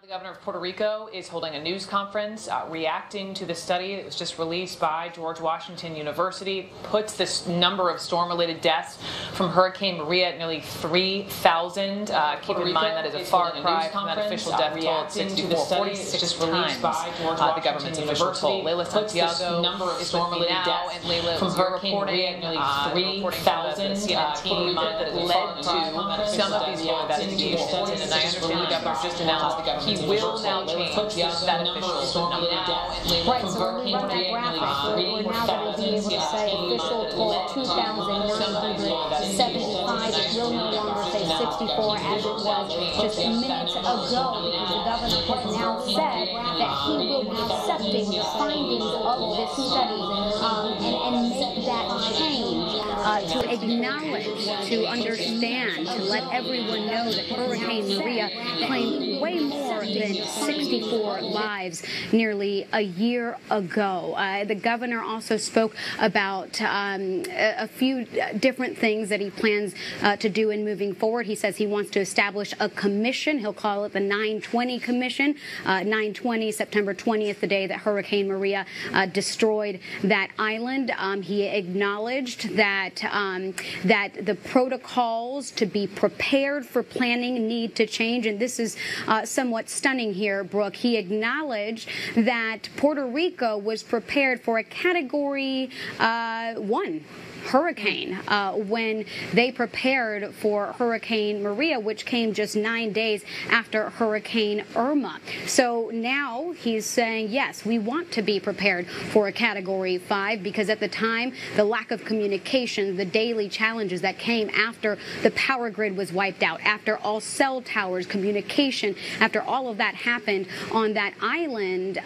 The governor of Puerto Rico is holding a news conference reacting to the study that was just released by George Washington University. Puts this number of storm-related deaths from Hurricane Maria at nearly 3,000. Keep in mind that is a far cry from that official death toll at 64, 46 times the government's official toll. Leila Santiago is with me now, and Leila, from Hurricane Maria at nearly 3,000. Keep in mind that it led to some of these full investigations, and I understand the governor just announced he will now change that official number. Right, so when we run that graphic, we're now going to be able to say official toll 2,975. It will no longer say 64 as it was just minutes ago, because the governor has now said that he will be accepting the findings of this study and make that change to acknowledge, to understand, to let everyone know that Hurricane Maria claimed way more than 64 lives nearly a year ago. The governor also spoke about a few different things that he plans to do in moving forward. He says he wants to establish a commission. He'll call it the 9/20 Commission. 9/20, September 20th, the day that Hurricane Maria destroyed that island. He acknowledged that the protocols to be prepared for planning need to change, and this is somewhat stunning here, Brooke. He acknowledged that Puerto Rico was prepared for a Category 1 hurricane when they prepared for Hurricane Maria, which came just 9 days after Hurricane Irma. So now he's saying, yes, we want to be prepared for a Category 5, because at the time, the lack of communication, the daily challenges that came after the power grid was wiped out, after all cell towers, communication, after all of that happened on that island,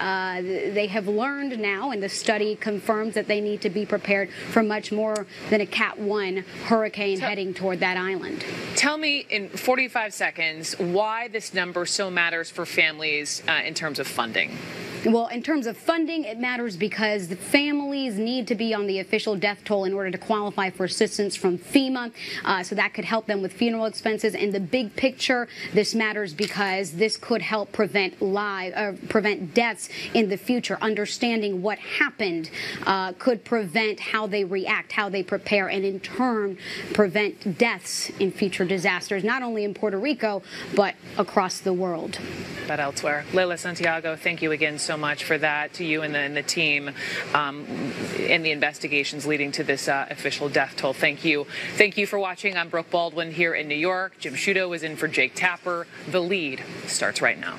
they have learned now, and the study confirms that they need to be prepared for much more than a Cat 1 hurricane heading toward that island. Tell me in 45 seconds why this number so matters for families in terms of funding. Well, in terms of funding, it matters because the families need to be on the official death toll in order to qualify for assistance from FEMA, so that could help them with funeral expenses. In the big picture, this matters because this could help prevent deaths in the future. Understanding what happened could prevent how they react, how they prepare, and in turn prevent deaths in future disasters, not only in Puerto Rico, but across the world. But elsewhere. Leila Santiago, thank you again so much for that, to you and the team in the investigations leading to this official death toll. Thank you. Thank you for watching. I'm Brooke Baldwin here in New York. Jim Sciutto is in for Jake Tapper. The Lead starts right now.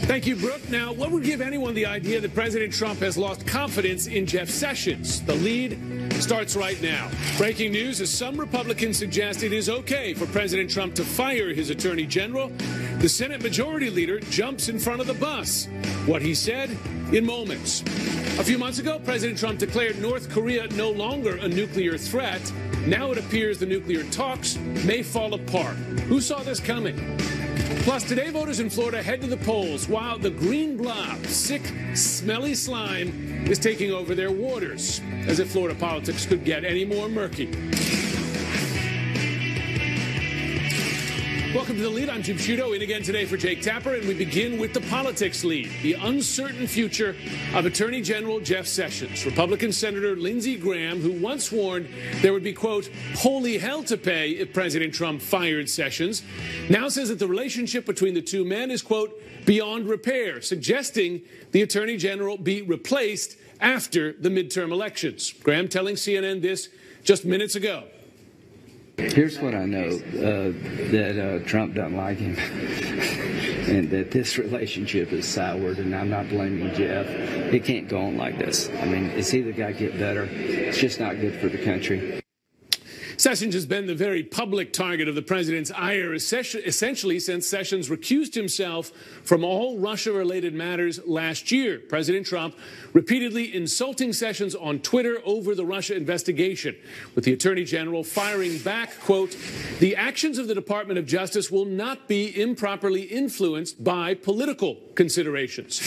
Thank you, Brooke. Now, what would give anyone the idea that President Trump has lost confidence in Jeff Sessions? The Lead starts right now. Breaking news as some Republicans suggest it is okay for President Trump to fire his attorney general. The Senate Majority Leader jumps in front of the bus. What he said in moments. A few months ago, President Trump declared North Korea no longer a nuclear threat. Now it appears the nuclear talks may fall apart. Who saw this coming? Plus, today voters in Florida head to the polls while the green blob, sick, smelly slime, is taking over their waters, as if Florida politics could get any more murky. Welcome to The Lead. I'm Jim Sciutto, in again today for Jake Tapper, and we begin with the politics lead, the uncertain future of Attorney General Jeff Sessions. Republican Senator Lindsey Graham, who once warned there would be, quote, holy hell to pay if President Trump fired Sessions, now says that the relationship between the two men is, quote, beyond repair, suggesting the Attorney General be replaced after the midterm elections. Graham telling CNN this just minutes ago. Here's what I know, that Trump doesn't like him and that this relationship is soured, and I'm not blaming Jeff. It can't go on like this. I mean, it's either got to get better. It's just not good for the country. Sessions has been the very public target of the president's ire, essentially since Sessions recused himself from all Russia-related matters last year. President Trump repeatedly insulting Sessions on Twitter over the Russia investigation, with the Attorney General firing back, quote, the actions of the Department of Justice will not be improperly influenced by political considerations.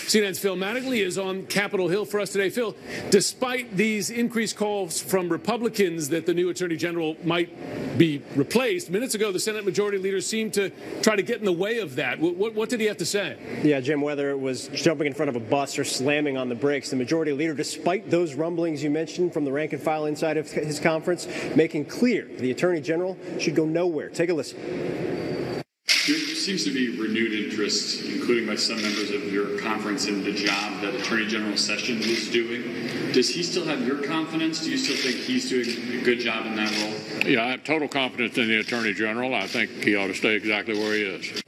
CNN's Phil Mattingly is on Capitol Hill for us today. Phil, despite these increased calls from Republicans that the new Attorney General might be replaced, minutes ago the Senate Majority Leader seemed to try to get in the way of that. What did he have to say? Yeah, Jim, whether it was jumping in front of a bus or slamming on the brakes, the Majority Leader, despite those rumblings you mentioned from the rank and file inside of his conference, making clear the Attorney General should go nowhere. Take a listen. There seems to be renewed interest, including by some members of your conference, in the job that Attorney General Sessions is doing. Does he still have your confidence? Do you still think he's doing a good job in that role? Yeah, I have total confidence in the Attorney General. I think he ought to stay exactly where he is.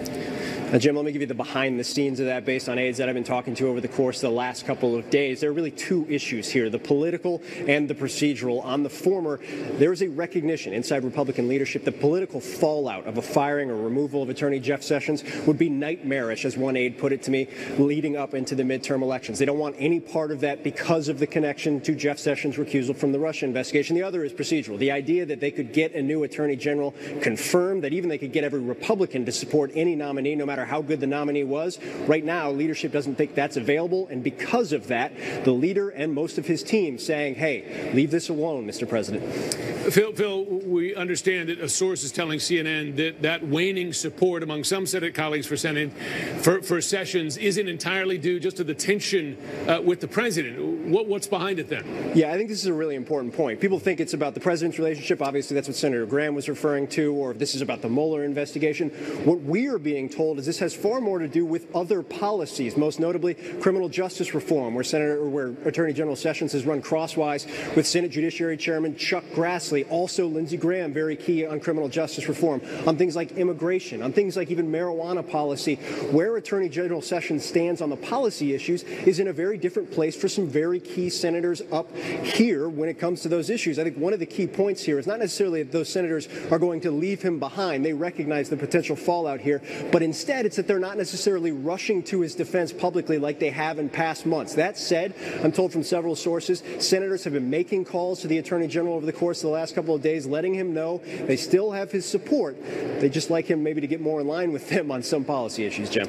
Jim, let me give you the behind the scenes of that based on aides that I've been talking to over the course of the last couple of days. There are really two issues here, the political and the procedural. On the former, there is a recognition inside Republican leadership that political fallout of a firing or removal of Attorney Jeff Sessions would be nightmarish, as one aide put it to me, leading up into the midterm elections. They don't want any part of that because of the connection to Jeff Sessions' recusal from the Russia investigation. The other is procedural. The idea that they could get a new Attorney General confirmed, that even they could get every Republican to support any nominee, no matter how good the nominee was. Right now, leadership doesn't think that's available, and because of that, the leader and most of his team saying, hey, leave this alone, Mr. President. Phil, we understand that a source is telling CNN that waning support among some Senate colleagues for Sessions isn't entirely due just to the tension with the president. What's behind it then? Yeah, I think this is a really important point. People think it's about the president's relationship. Obviously, that's what Senator Graham was referring to, or if this is about the Mueller investigation. What we are being told is this has far more to do with other policies, most notably criminal justice reform, where Attorney General Sessions has run crosswise with Senate Judiciary Chairman Chuck Grassley, also Lindsey Graham, very key on criminal justice reform, on things like immigration, on things like even marijuana policy. Where Attorney General Sessions stands on the policy issues is in a very different place for some very key senators up here when it comes to those issues. I think one of the key points here is not necessarily that those senators are going to leave him behind. They recognize the potential fallout here, but instead it's that they're not necessarily rushing to his defense publicly like they have in past months. That said, I'm told from several sources, senators have been making calls to the Attorney General over the course of the last couple of days, letting him know they still have his support. They just like him maybe to get more in line with them on some policy issues, Jim.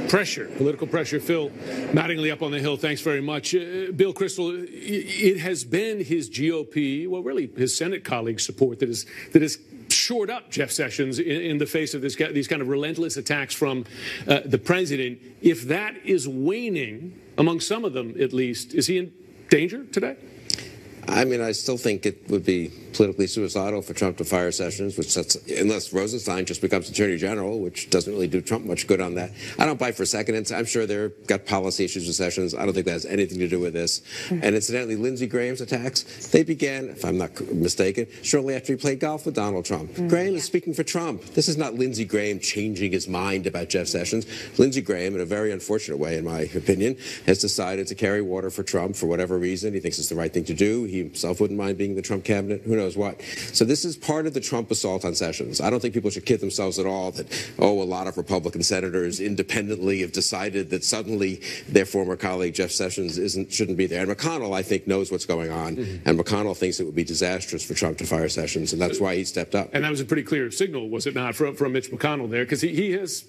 Political pressure. Phil Mattingly up on the Hill, thanks very much. Bill Kristol, it has been his GOP, well, really his Senate colleagues' support that has shored up Jeff Sessions in the face of these kind of relentless attacks from the president. If that is waning, among some of them at least, is he in danger today? I mean, I still think it would be politically suicidal for Trump to fire Sessions, unless Rosenstein just becomes Attorney General, which doesn't really do Trump much good on that. I don't buy for a second. I'm sure they've got policy issues with Sessions. I don't think that has anything to do with this. And incidentally, Lindsey Graham's attacks, they began, if I'm not mistaken, shortly after he played golf with Donald Trump. Graham is speaking for Trump. This is not Lindsey Graham changing his mind about Jeff Sessions. Lindsey Graham, in a very unfortunate way, in my opinion, has decided to carry water for Trump for whatever reason. He thinks it's the right thing to do. He himself wouldn't mind being in the Trump cabinet. Who knows what. So this is part of the Trump assault on Sessions. I don't think people should kid themselves at all that, a lot of Republican senators independently have decided that suddenly their former colleague Jeff Sessions shouldn't be there. And McConnell, I think, knows what's going on. And McConnell thinks it would be disastrous for Trump to fire Sessions, and that's why he stepped up. And that was a pretty clear signal, was it not, from Mitch McConnell there? Because he has,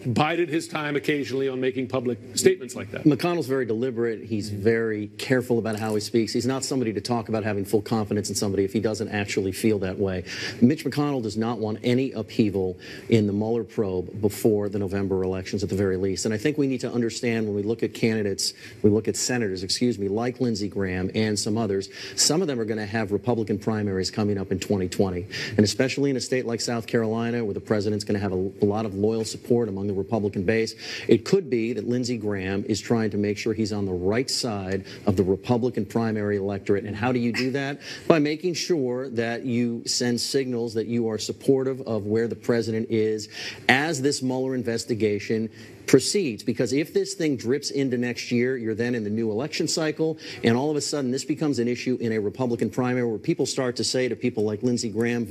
bided his time occasionally on making public statements like that. McConnell's very deliberate. He's very careful about how he speaks. He's not somebody to talk about having full confidence in somebody if he doesn't actually feel that way. Mitch McConnell does not want any upheaval in the Mueller probe before the November elections at the very least. And I think we need to understand when we look at candidates, we look at senators, like Lindsey Graham and some others, some of them are going to have Republican primaries coming up in 2020. And especially in a state like South Carolina, where the president's going to have a lot of loyal support among the Republican base, it could be that Lindsey Graham is trying to make sure he's on the right side of the Republican primary electorate. And how do you do that? By making sure that you send signals that you are supportive of where the president is as this Mueller investigation proceeds. Because if this thing drips into next year, you're then in the new election cycle, and all of a sudden this becomes an issue in a Republican primary where people start to say to people like Lindsey Graham,